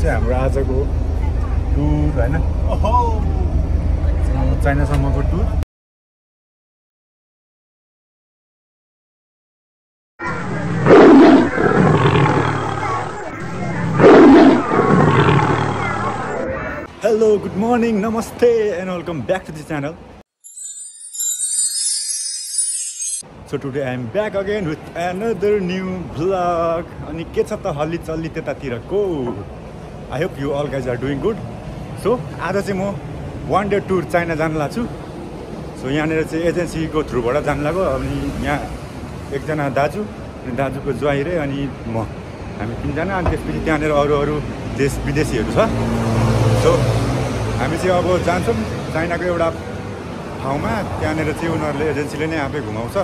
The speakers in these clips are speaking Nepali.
चाहिँ हाम्रो आजको टुर हैन चाइनासम्मको tour Hello, good morning, namaste and welcome back to the channel. So today I am back again with another new vlog. Ani ke cha ta halli challi tetatirako. I hope you all guys are doing good. So आज चाहिँ म one day tour चाइना जान लाग्छु. So यहाँनिर चाहिँ एजेन्सीको थ्रुबाट जान लाग्यो. अनि यहाँ एकजना दाजु अनि दाजुको ज्वाइँ रे अनि म हामी तीनजना अनि त्यसपछि त्यहाँनिर अरू देश विदेशीहरू छ. So हामी चाहिँ अब जान्छौँ चाइनाको एउटा ठाउँमा. त्यहाँनिर चाहिँ उनीहरूले एजेन्सीले नै आफै घुमाउँछ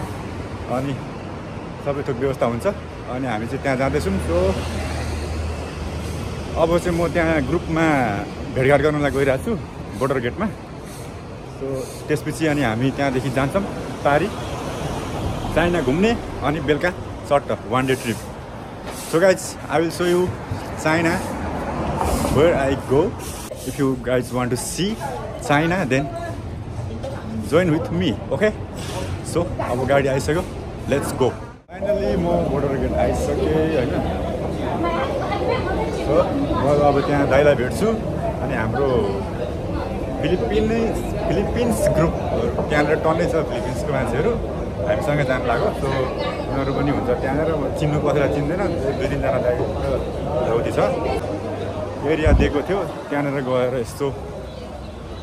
अनि सबै थोक व्यवस्था हुन्छ अनि हामी चाहिँ त्यहाँ जाँदैछौँ. सो अब चाहिँ म त्यहाँ ग्रुपमा भेटघाट गर्नलाई गइरहेको छु बोर्डर गेटमा. सो त्यसपछि अनि हामी त्यहाँदेखि जान्छौँ पारी चाइना घुम्ने अनि बेलुका short one day trip. So guys, I will show you China where I go. If you guys want to see China, then join with me, okay? So अब गाडी आइसक्यो, let's go. Finally म बोर्डर गेट आइसकेँ हैन. सो म अब त्यहाँ दाइलाई भेट्छु अनि हाम्रो फिलिपिन्स ग्रुप त्यहाँनिर टन्नै छ फिलिपिन्सको मान्छेहरू हामीसँग जान लाग्यो. सो उनीहरू पनि हुन्छ त्यहाँनिर चिन्नु कसैलाई चिन्दैन. 2-3 जना दाइ धौती छ एरिया दिएको थियो त्यहाँनिर गएर यस्तो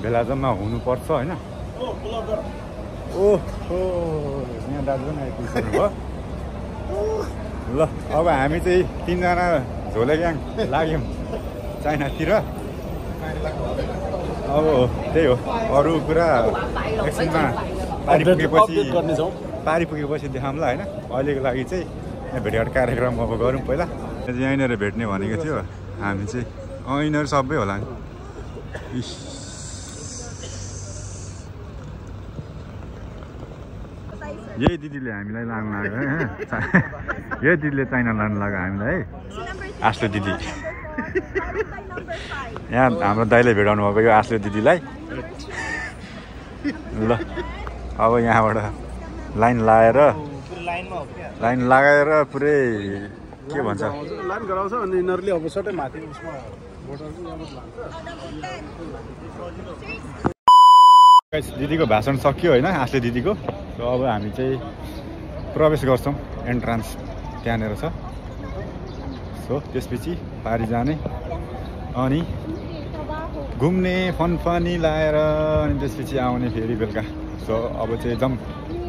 भेला जम्मा हुनुपर्छ हैन. ओहो यहाँ दाजु पनि आइपुग्नु भयो. ल अब हामी चाहिँ 3 जना झोले ग्याङ लाग्यौँ चाइनातिर. अब त्यही हो अरू कुरा एकछिनमा पारी पुगेपछि देखाउँला हैन. अहिलेको लागि चाहिँ यहाँ भेटघाट कार्यक्रम अब गरौँ पहिला. यहीँनिर भेट्ने भनेको थियो हामी चाहिँ यिनीहरू सबै होला नि. यही दिदीले हामीलाई लानु लाग्यो है. यही दिदीले चाइना लानु लाग्यो हामीलाई है. आस्ले दिदी यहाँ हाम्रो दाइले भेटाउनु भएको यो आस्ले दिदीलाई. ल अब यहाँबाट लाइन लगाएर पुरै के भन्छ लाइन गराउँछ अनि यिनीहरूले अब सट्टै माथि उसमा दिदीको भाषण सकियो होइन आस्ले दिदीको. र अब हामी चाहिँ प्रवेश गर्छौँ. एन्ट्रान्स त्यहाँनिर छ. सो त्यसपछि पारी जाने अनि घुम्ने फनफनी लाएर अनि त्यसपछि आउने फेरि बेलुका. सो अब चाहिँ एकदम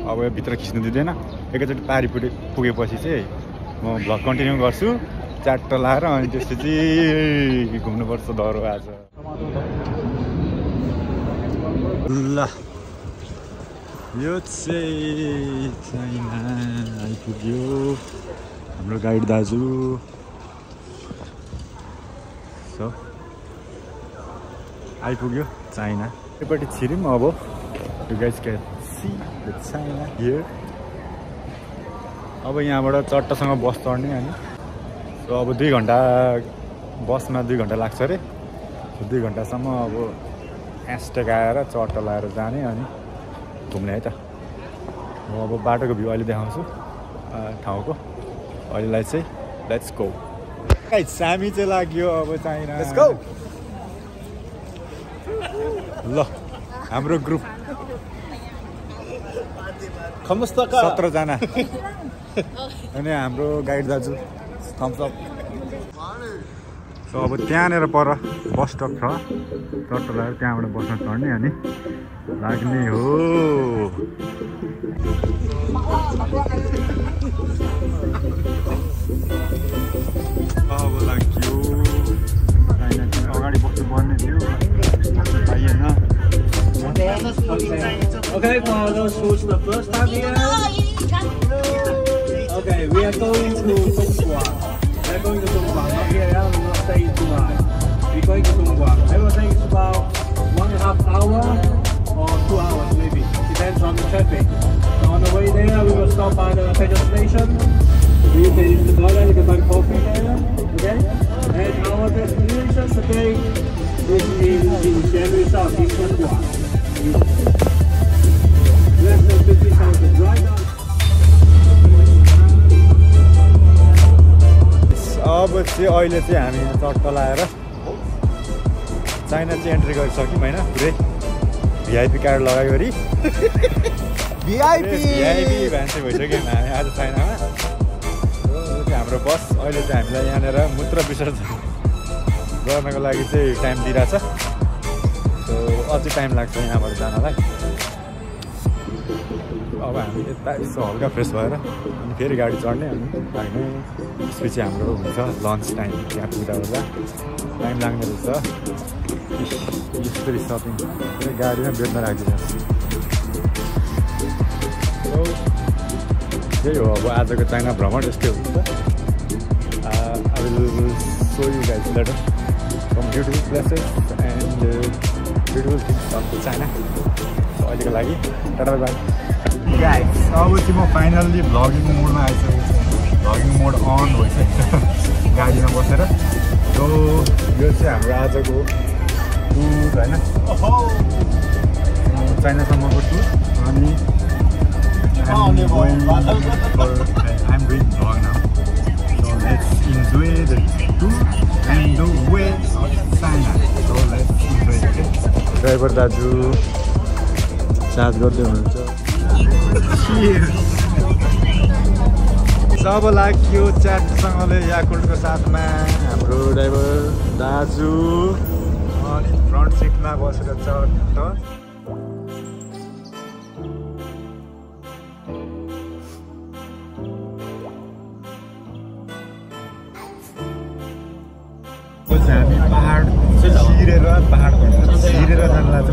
अब भित्र खिच्नु दिँदैन. एकैचोटि पारी पुगेपछि चाहिँ म भ्लग कन्टिन्यू गर्छु चाट लाएर. अनि त्यसपछि घुम्नुपर्छ दरो आज. ल यो चाहिँ चाइना आइपुग्यो हाम्रो गाइड दाजु. सो आइपुग्यो चाइना. योपट्टि छिर्यौँ अब. You guys can see the China here. अब यहाँबाट चट्टसँग बस चढ्ने अनि. सो अब 2 घन्टा बसमा 2 घन्टा लाग्छ अरे. 2 घन्टासम्म अब ह्यासट्याग आएर चट्ट लाएर जाने अनि घुम्ने है त. म अब बाटोको भ्यू अहिले देखाउँछु ठाउँको. अहिलेलाई चाहिँ लेट्स गो. गाइस हामी चाहिँ लाग्यो अब चाइना. Let's go. ल हाम्रो ग्रुप 17 जना अनि हाम्रो गाइड दाजु थम्स अप. सो अब त्यहाँनिर पर बस स्टप छ. टट्ट लगाएर त्यहाँबाट बस्न चढ्ने अनि लाग्ने हो. अब लाग्यो चाइना. अगाडि बस्नु पर्ने थियो पाइएन. Okay, for those who's the first time here. Okay, we are going to Dongguan. We are going to Dongguan. Not here, we will not stay tonight. We are going to Dongguan. Everything is about 1.5 hours or 2 hours maybe. Depends on the traffic. So on the way there, we will stop by the petrol station. We can use the toilet, you can buy coffee there. Okay? And our destination This is in January South, in Taiwan. Less than 50,000 riders. अब चाहिँ अहिले चाहिँ हामी चट्ट लाएर चाइना चाहिँ एन्ट्री गरिसक्यौँ होइन पुरै भिआइपी कार्ड लगाइवरी भिआइपी मान्छे भइसक्यौँ हामी आज चाइनामा हाम्रो बस अहिले चाहिँ हामीलाई यहाँनिर मूत्र विसर्जन गर्नको लागि चाहिँ टाइम दिइरहेछ सो अझै टाइम लाग्छ यहाँबाट जानलाई अब हामी यता यसो हल्का फ्रेस भएर अनि फेरि गाडी चढ्ने अनि लाग्ने त्यसपछि हाम्रो हुन्छ लन्च टाइम त्यहाँ पुग्दा टाइम लाग्ने रहेछ यस्तरी सपिङ गाडीमा बेच्न राखिदिनुहोस् त्यही हो अब आजको चाइना भ्रमण यस्तै हुन्छ I will show you guys later some beautiful places and beautiful things of China. So अहिलेको लागि टाटा बाई गाइस अब चाहिँ म फाइनल्ली भ्लगिङ मोडमा आइसकेको छु भ्लगिङ मोड अन भइसकेको छ गाडीमा बसेर सो यो चाहिँ हाम्रो आजको टुर होइन चाइनासम्मको टुर अनि I'm doing vlog now. Let's enjoy the tour and the way of China. So let's enjoy it. Driver दाजु चार्ज गर्दै हुनुहुन्छ सब लाग्यो च्याटसँगले याकुल्टको साथमा हाम्रो ड्राइभर दाजु अनि फ्रन्ट सिटमा बसेर चट्ट हामी पहाड छिरेर जान लाग्छ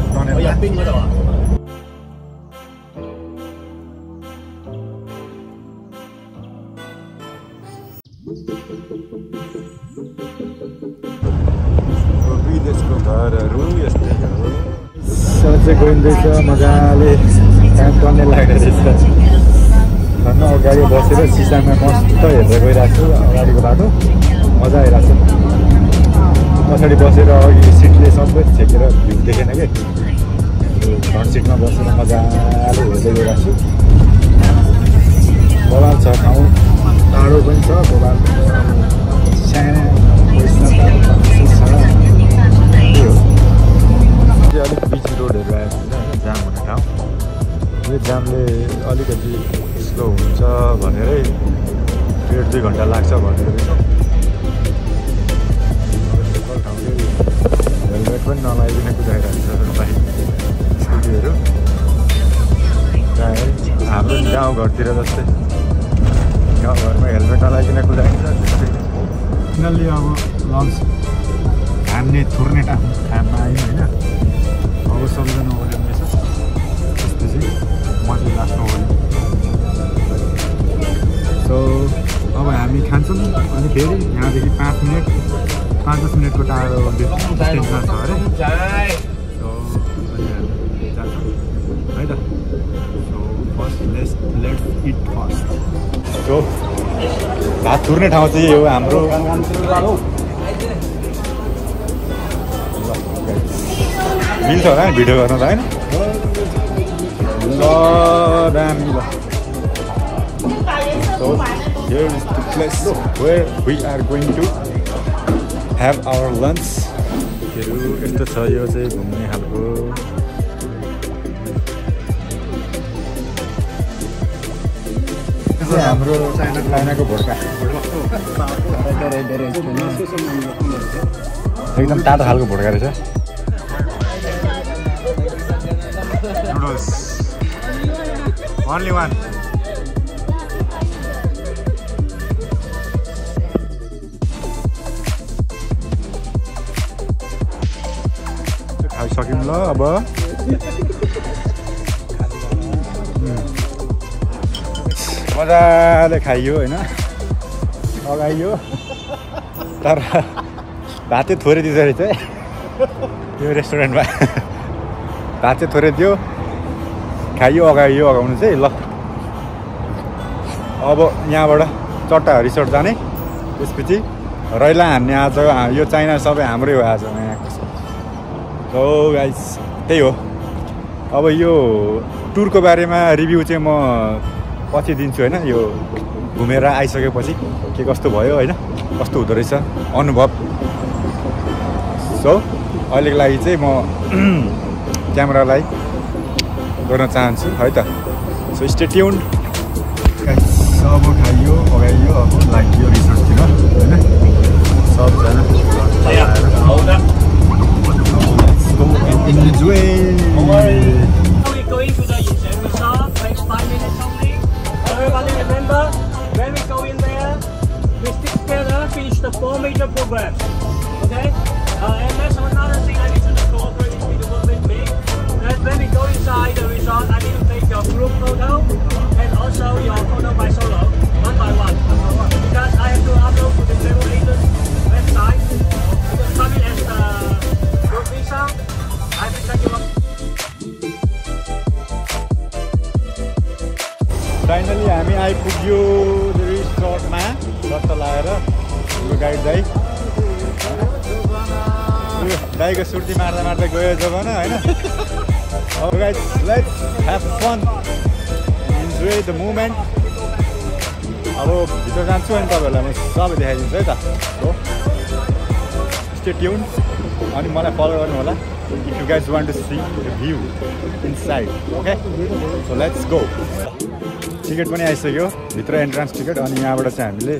विदेशको घरहरू यस्तै हो सबै गइँदैछ मजाले काम गर्ने लागिरहेको छ घरमा अगाडि बसेर सिसामा मस्त हेर्दै गइरहेको छु अगाडिको बाटो मजा आइरहेको छ पछाडि बसेर अघि सिटले सबै छेकेर भ्यू देखेन कि फ्रन्ट सिटमा बसेर मजाले हेर्दै गइरहेको छु बबाल छ ठाउँ टाढो पनि छ बबाल सानो अलिक बिजी रोडहरू आएको हुन्छ होइन जाम हुने ठाउँ यो जामले अलिकति स्लो हुन्छ भनेरै 1-2 घन्टा लाग्छ भनेर हेलमेट पनि नलाइकन कुदाइरहेको छ बाइक स्कुटीहरू प्रायः हाम्रो गाउँघरतिर जस्तै गाउँघरमा हेलमेट नलाइकन कुदाइन्छ त्यस्तै फाइनल्ली अब लन्च हान्ने थुर्ने ठाउँमा आयो होइन अब सबैजना ओर्लिँदैछ त्यसपछि म चाहिँ लास्टमा ओर्लिनु सो अब हामी खान्छौँ अनि फेरि यहाँदेखि 5-10 मिनटको टाढो डिस्टेन्समा छ अरे सो अनि हामी जान्छौँ है त so first let's it first so भात थुर्ने ठाउँ चाहिँ हो हाम्रो मिल्छ होला नि भिडियो गर्नु त होइन ल दामी ल So here is the place where we are going to have our lunch. यस्तो छ यो चाहिँ घुम्ने खालको हाम्रो चाइनाको भोड्का एकदम तातो खालको भोड्का रहेछ Only one. खाइसक्यौँ ल अब मजाले खाइयो होइन अगाइयो तर भात चाहिँ थोरै दिँदो रहेछ है यो रेस्टुरेन्टमा भात चाहिँ थोरै दियो खाइयो अगाइयो अगाउनु चाहिँ ल अब यहाँबाट चट्टा रिसोर्ट जाने त्यसपछि रैला हान्ने आज यो चाइना सबै हाम्रै हो आज यहाँको हो गाइस त्यही हो अब यो टुरको बारेमा रिभ्यू चाहिँ म पछि दिन्छु होइन यो घुमेर आइसकेपछि के कस्तो भयो होइन कस्तो हुँदो रहेछ अनुभव सो अहिलेको लागि चाहिँ म क्यामेरालाई गर्न चाहन्छु है त सो स्टे ट्युन्ड अब खाइयो पकाइयो अब लाग्यो रिसोर्टतिर होइन सबजना enjoy. We're going to the resort, takes 5 minutes only. Everybody remember, when we go in there, we stick together, finish the 4 major programs. Okay? And there's another thing I need you to cooperate with me. That when we go inside the resort, I need to take your group photo and also your photo by solo, one by one. Because I have to upload to the travel agent website. You can come in as the group visa. Finally हामी आइपुग्यो रिसोर्टमा सट्ट लगाएर यो गाइड दाइ दाइको सुर्ती मार्दा मार्दै गयो जमाना होइन अब guys let's have fun enjoy the moment अब भित्र जान्छु अनि तपाईँहरूलाई म सबै देखाइदिन्छु है त हो स्टे ट्युन्ड अनि मलाई फलो गर्नु होला if you guys want to see the view inside okay so let's go ticket पनि आइसक्यो भित्र एन्ट्रान्स टिकट अनि यहाँबाट चाहिँ हामीले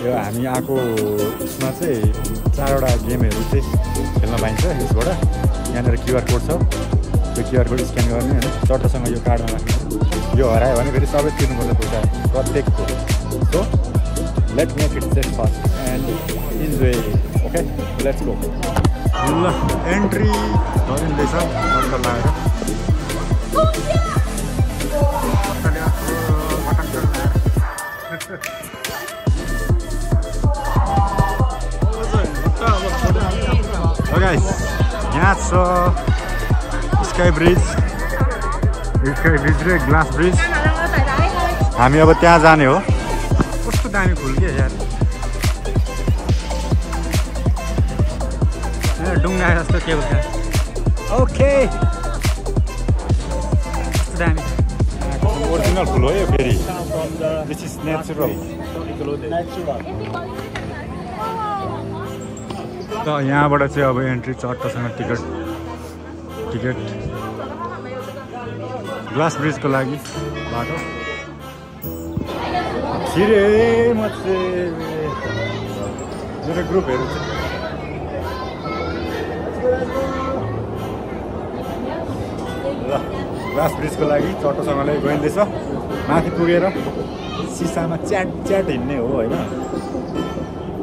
यो हामी आएको उसमा चाहिँ 4वटा गेमहरू चाहिँ खेल्न पाइन्छ यसबाट यहाँनिर क्युआर कोड छ त्यो क्युआर कोड स्क्यान गर्ने होइन चट्टसँग यो कार्डमा राख्ने यो हरायो भने फेरि सबै तिर्नुपर्छ पैसा प्रत्येकको so let make it safe first and enjoy okay let's go ल एन्ट्री गरिँदैछ अन्त लगाएर गाइस यहाँ छ स्काई ब्रिज र ग्लास ब्रिज हामी अब त्यहाँ जाने हो कस्तो दामी फुल के यार डुङ्गा जस्तो के हुन्छ ओके दामी ओरिजिनल फुल हो यो फेरि दिस इज नेचुरल त यहाँबाट चाहिँ अब एन्ट्री चट्टसँग टिकट ग्लास ब्रिजको लागि बाटो छिरे मात्रै मेरो ग्रुपहरू चाहिँ ल ग्लास ब्रिजको लागि चट्टोसँगले गइँदैछ माथि पुगेर सिसामा च्याट हिँड्ने हो होइन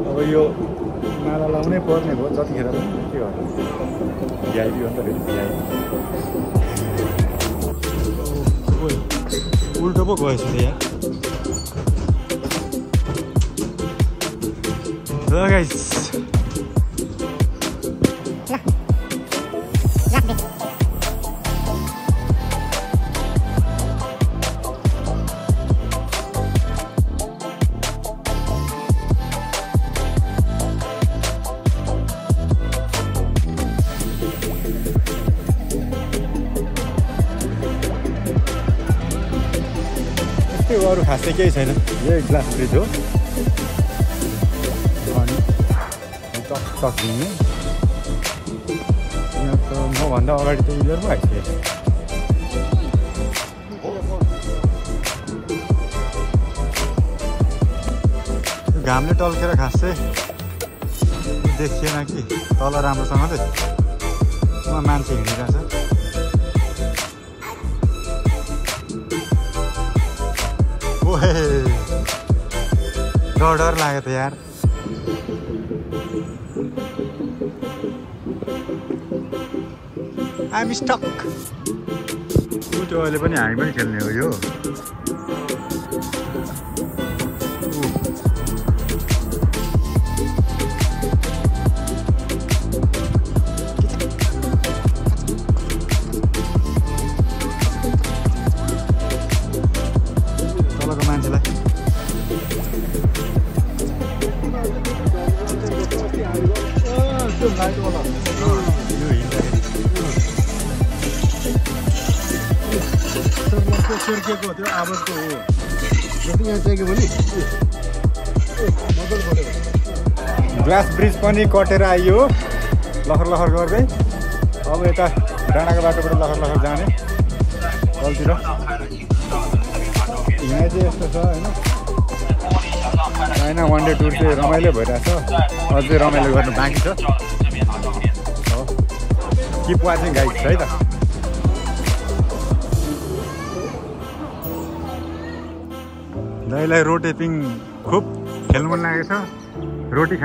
अब यो माला लाउनै पर्ने भयो जतिखेर पनि के गर्नु भ्याइपी हो नि त फेरि भ्याइपी उल्टो पो गएछ यहाँ ल गाइस अरू खासै केही छैन यही ग्लास ब्रिज हो अनि टक हिँड्ने यहाँ त मभन्दा अगाडि त इलियर पो आइसक्यो घामले टल्केर खासै देखिएन कि तल राम्रोसँगले मान्छे हिँडिरहेछ डर लाग्यो त यार आइम स्टक त्यो अहिले पनि हामी पनि खेल्ने हो यो तलको मान्छेलाई यो हिँड्दाखेरि सेर्केको त्यो आवाजको हो जति यहाँ चाहिएको भने मदल गऱ्यो ग्लास ब्रिज पनि कटेर आइयो लखर लखर गर्दै अब यता डाँडाको बाटोबाट लखर लखर जाने तलतिर यहाँ चाहिँ यस्तो छ होइन वान डे टुर चाहिँ रमाइलो भइरहेछ अझै रमाइलो गर्नु बाँकी छ किप वाचिङ गाइड है त दाइलाई रोटेपिङ खुब खेल्नु मन लागेको छ रोटी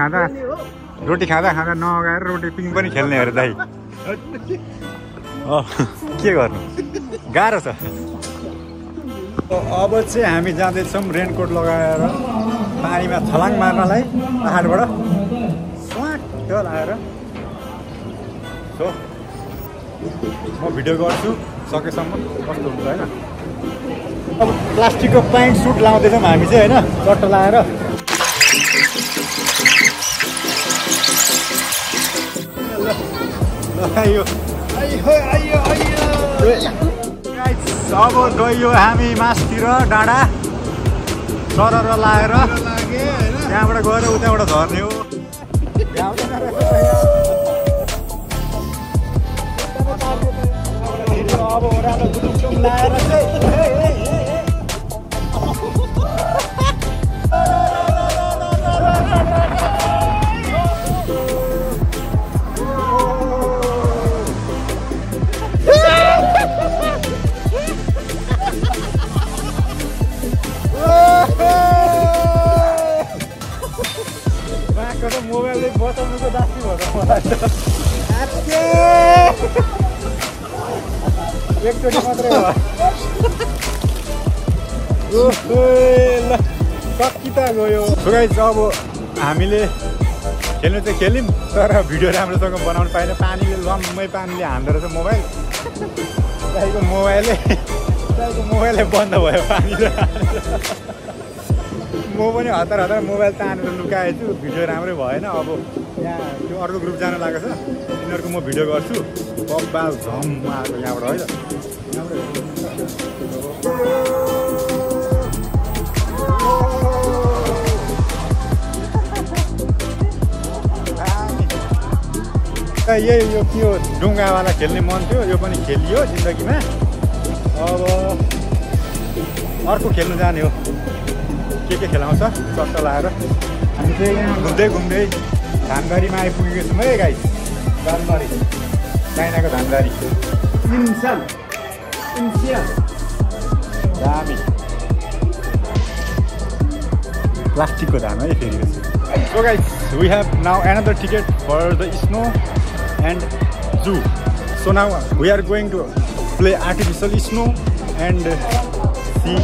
खाँदा खाँदा नअगाएर रोटेपिङ पनि खेल्ने अरे दाइ के गर्नु गाह्रो छ अब चाहिँ हामी जाँदैछौँ रेनकोट लगाएर पानीमा छलाङ मार्नलाई पाहाडबाट स्वाट लगाएर सो म भिडियो गर्छु सकेसम्म कस्तो हुन्छ होइन अब प्लास्टिकको प्यान्ट सुट लाउँदैछौँ हामी चाहिँ होइन चट्ट लगाएर अब गयो हामी मासतिर डाँडा सरर लाएर त्यहाँबाट गएर उताबाट झर्ने हो अब ओह्रालो गुटुङ लाएर मोबाइलले बचाउनुको दासी भयो मलाई एकचोटि मात्रै हो ल सक्की त गयो अब हामीले खेल्नु चाहिँ खेल्यौँ तर भिडियो राम्रोसँग बनाउनु पाएन पानीले लम्मै पानीले हान्दो रहेछ मोबाइल तपाईँको मोबाइलै बन्द भयो पानीले म पनि हतार मोबाइल तानेर लुकाएछु भिडियो राम्रै भएन अब यहाँ त्यो अर्को ग्रुप जान लागेको छ तिनीहरूको म भिडियो गर्छु बब्बाल झम आएको यहाँबाट है त यही यो के हो डुङ्गावाला खेल्ने मन थियो यो पनि खेलियो जिन्दगीमा अब अर्को खेल्नु जाने हो के खेलाउँछ चट्ट लगाएर हामी चाहिँ यहाँ घुम्दै धानबारीमा आइपुगेको छौँ है गाइस धानबारी चाइनाको धानबारी दामी प्लास्टिकको धान है फेरि so guys we have now another ticket for the snow and zoo so now we are going to play artificial snow and see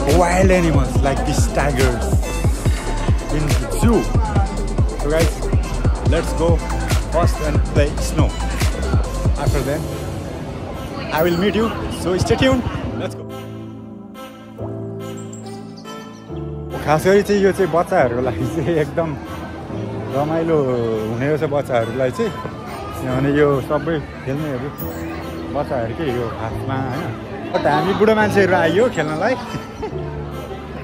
wild animals like these tigers in the zoo. So guys, let's go first and play snow. After that, I will meet you. So stay tuned. Let's go. खास गरी चाहिँ यो चाहिँ बच्चाहरूको लागि चाहिँ एकदम रमाइलो हुने रहेछ बच्चाहरूलाई चाहिँ किनभने यो सबै खेल्नेहरू बच्चाहरूकै हो खासमा होइन बट हामी बुढो मान्छेहरू आइयो खेल्नलाई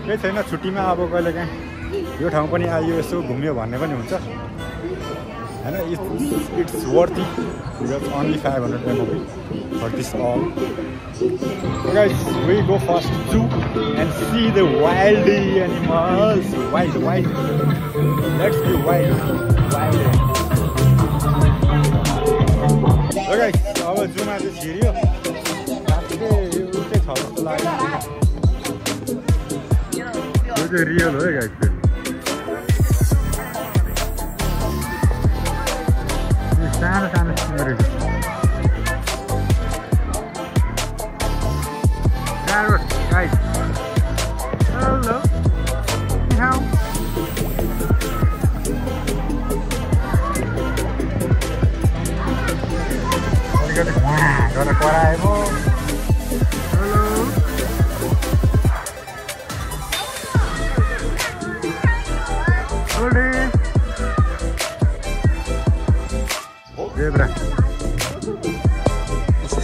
केही छैन छुट्टीमा अब कहिलेकाहीँ यो ठाउँ पनि आइयो यसो घुम्यो भन्ने पनि हुन्छ होइन it's worthy because only 500 MOP for this all guys we go first zoo and see the wild animals wild let's be wild guys अब जूमा चाहिँ छिर्यो उतै छ जस्तो लाग्यो रियल हो गाइस सानो सिँगरेको गाइस हेलो अलिकति गरेर कराएको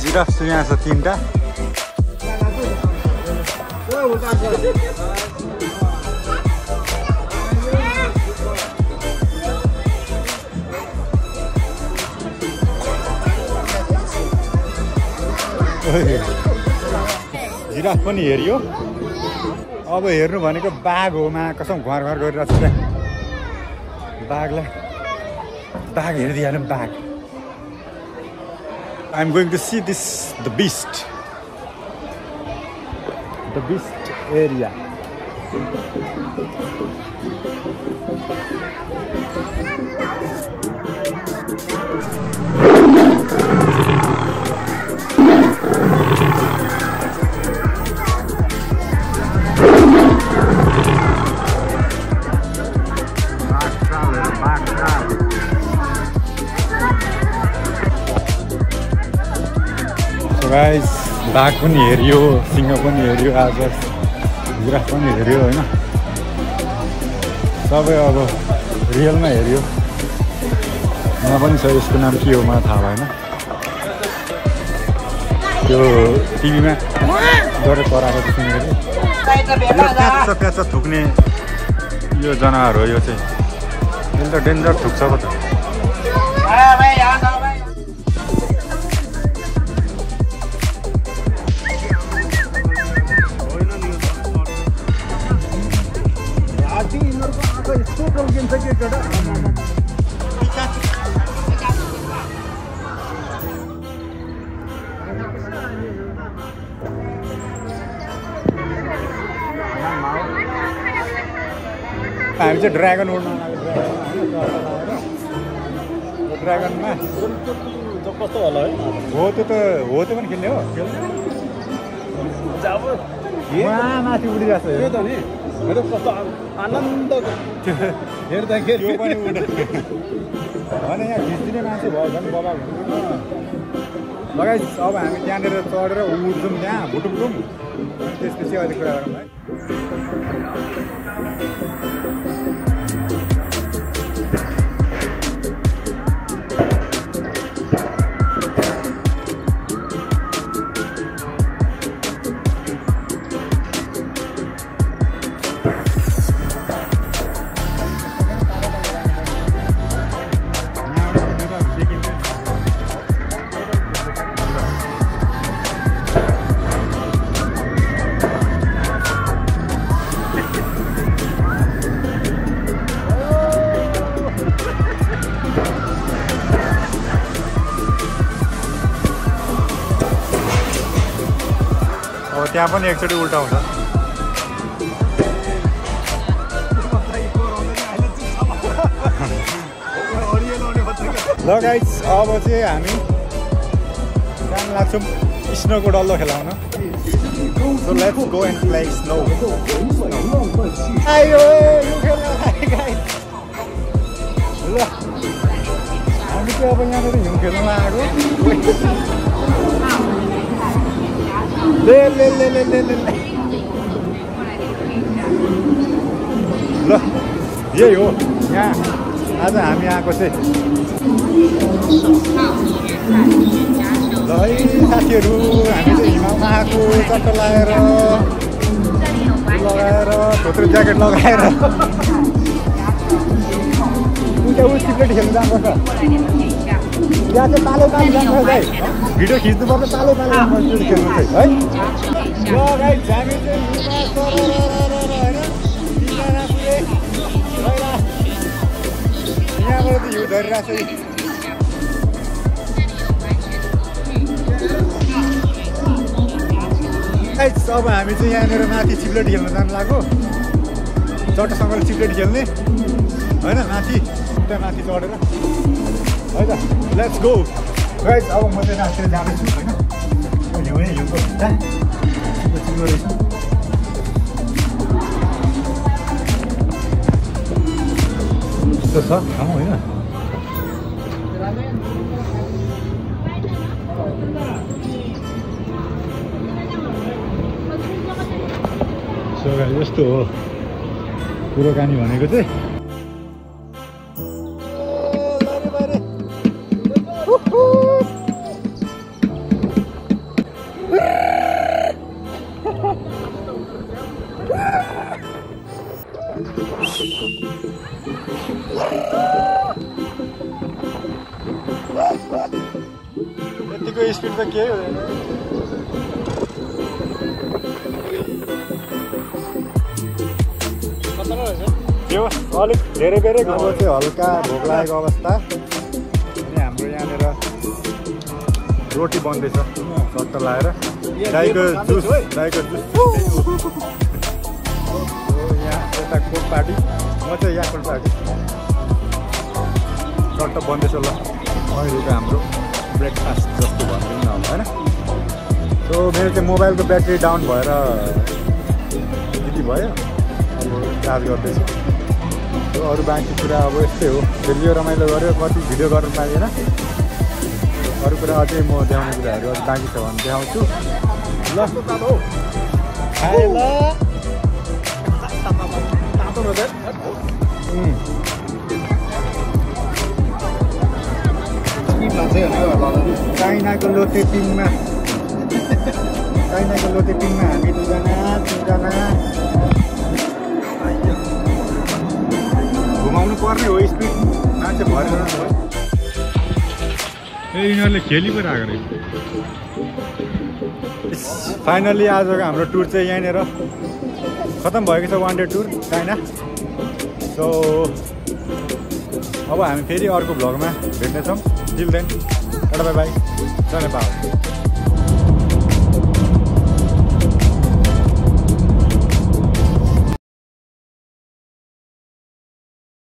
जिराफ यहाँ छ 3टा जिराफ पनि हेरियो अब हेर्नु भनेको बाघ हो मा कसम घर घर गरिरहेको छ बाघलाई बाघ हेरिदिइहाल्यो बाघ I am going to see the beast area guys बाघ पनि हेरियो सिंह पनि हेरियो आज जिराफ पनि हेरियो होइन सबै अब रियलमा हेरियो यहाँ पनि छ यसको नाम के हो मलाई थाहा भएन त्यो टिभीमा गरेर कराएको चाहिँ सुनेको थिएँ प्याचा थुक्ने यो जनावर हो यो चाहिँ यसले त डेन्जर थुक्छ पो त हामी चाहिँ ड्रागन उड्न लाग्यो ड्रागनमा कस्तो होला है हो त्यो पनि खेल्ने हो माथि उडिरहेको छ त्यो त नि मेरो कस्तो आनन्द हेर्दाखेरि त्यो पनि उड्यो भने यहाँ खिच्दिने मान्छे भयो झन् बबा लगाइ अब हामी त्यहाँनिर चढेर उड्छौँ त्यहाँ भुटुम त्यसपछि अहिले कुरा गरौँ है त्यहाँ पनि एकचोटि उल्टा हुन्छ ल गाइस अब चाहिँ हामी जान लाग्छौँ स्नोको डल्लो खेलाउन so let's go and play snow आयो यो खेल्न गाइस ल हामी चाहिँ अब यहाँनिर हिउँ खेल्न लागेको ले ल यही हो यहाँ आज हामी आएको चाहिँ ल है साथीहरू हामी चाहिँ हिमालमा आएको चट्ट लगाएर धोत्रो ज्याकेट लगाएर सिक्रेट खेल्नु जानुपर्छ त्यहाँ चाहिँ पालो जानुपर्छ है भिडियो खिच्नुपर्छ पालो खेल्नु चाहिँ है ल गाइस हामी चाहिँ यहाँबाट त हिउँ झरिरहेको छ अब हामी चाहिँ यहाँनिर माथि चिप्लेट खेल्न जानु लाग्यो चट्टसँगले चिप्लेट खेल्ने होइन माथि त्यहाँ माथि चढेर है त लेट्स गो गाइस अब म चाहिँ रातिर जाँदैछु होइन हिउँको भित्ता चिप्लो रहेछ यस्तो छ ठाउँ होइन यस्तो हो कुरोकानी भनेको चाहिँ गाडीको स्पिड त केही हुँदैन। यो अलिक धेरै धेरै अब चाहिँ हल्का भोक लागेको अवस्था अनि हाम्रो यहाँनिर रोटी बन्दैछ चट्ट लाएर गाईको जुस यहाँ यता कोक पार्टी म चाहिँ यहाँ कोक पार्टी चट्ट बन्दैछ ल अहिलेको हाम्रो ब्रेकफास्ट जस्तो भन्दैन न होइन। सो मेरो चाहिँ मोबाइलको ब्याट्री डाउन भएर यति भयो अब चार्ज गर्दैछु। अरू बाँकी कुरा अब यस्तै हो फेरि रमाइलो गऱ्यो कति भिडियो गर्न पाइएन। अरू कुरा अझै म देखाउने कुराहरू अझै बाँकी छ भने देखाउँछु ल। चाइनाको लोटे पिङमा हामी दुईजना तिनजना घुमाउनु पर्ने हो स्पिड मान्छे भरेर यिनीहरूले खेली पो राखेको रहेछ। फाइनली आजको हाम्रो टुर चाहिँ यहाँनिर खतम भएको छ, one day tour China. So अब हामी फेरि अर्को भ्लगमा भेट्नेछौँ। टिल देन बाई बाई, जय नेपाल।